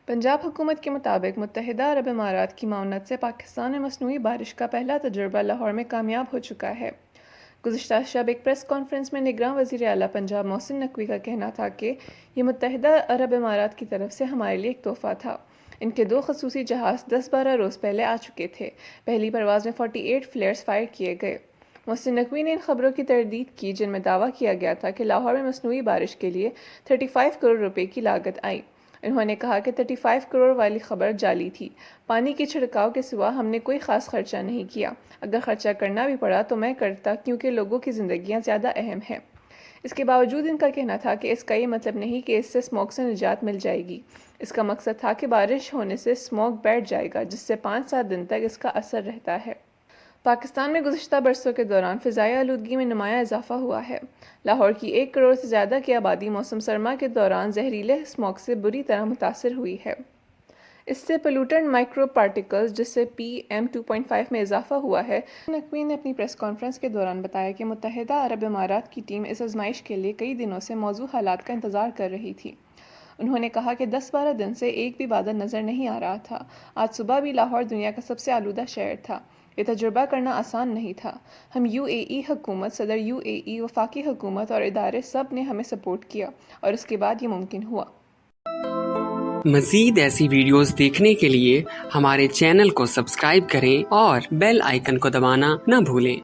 پنجاب حکومت کے مطابق متحدہ عرب امارات کی معاونت سے پاکستان میں مصنوعی بارش کا پہلا تجربہ لاہور میں کامیاب ہو چکا ہے۔ گزشتہ شب ایک پریس کانفرنس میں نگراں وزیر اعلیٰ پنجاب محسن نقوی کا کہنا تھا کہ یہ متحدہ عرب امارات کی طرف سے ہمارے لیے ایک تحفہ تھا۔ ان کے 2 خصوصی جہاز 10-12 روز پہلے آ چکے تھے۔ پہلی پرواز میں 48 فلیئرز فائر کیے گئے۔ محسن نقوی نے ان خبروں کی تردید کی جن میں دعویٰ کیا گیا تھا کہ لاہور میں مصنوعی بارش کے لیے 35 کروڑ روپے کی لاگت آئی۔ انہوں نے کہا کہ 35 کروڑ والی خبر جعلی تھی۔ پانی کے چھڑکاؤ کے سوا ہم نے کوئی خاص خرچہ نہیں کیا۔ اگر خرچہ کرنا بھی پڑا تو میں کرتا کیونکہ لوگوں کی زندگیاں زیادہ اہم ہیں۔ اس کے باوجود ان کا کہنا تھا کہ اس کا یہ مطلب نہیں کہ اس سے اسموگ سے نجات مل جائے گی۔ اس کا مقصد تھا کہ بارش ہونے سے اسموگ بیٹھ جائے گا جس سے 5-7 دن تک اس کا اثر رہتا ہے۔ پاکستان میں گزشتہ برسوں کے دوران فضائی آلودگی میں نمایاں اضافہ ہوا ہے۔ لاہور کی 1 کروڑ سے زیادہ کی آبادی موسم سرما کے دوران زہریلے اسموگ سے بری طرح متاثر ہوئی ہے۔ اس سے پولوٹنٹ مائکرو پارٹیکلز جس سے PM 2.5 میں اضافہ ہوا ہے۔ نقوی نے اپنی پریس کانفرنس کے دوران بتایا کہ متحدہ عرب امارات کی ٹیم اس آزمائش کے لیے کئی دنوں سے موزوں حالات کا انتظار کر رہی تھی۔ انہوں نے کہا کہ 10-12 دن سے ایک بھی بادل نظر نہیں آ رہا تھا۔ آج صبح بھی لاہور دنیا کا سب سے آلودہ شہر تھا۔ یہ تجربہ کرنا آسان نہیں تھا۔ ہم UAE حکومت، صدر UAE، وفاقی حکومت اور ادارے سب نے ہمیں سپورٹ کیا اور اس کے بعد یہ ممکن ہوا۔ مزید ایسی ویڈیوز دیکھنے کے لیے ہمارے چینل کو سبسکرائب کریں اور بیل آئیکن کو دبانا نہ بھولیں۔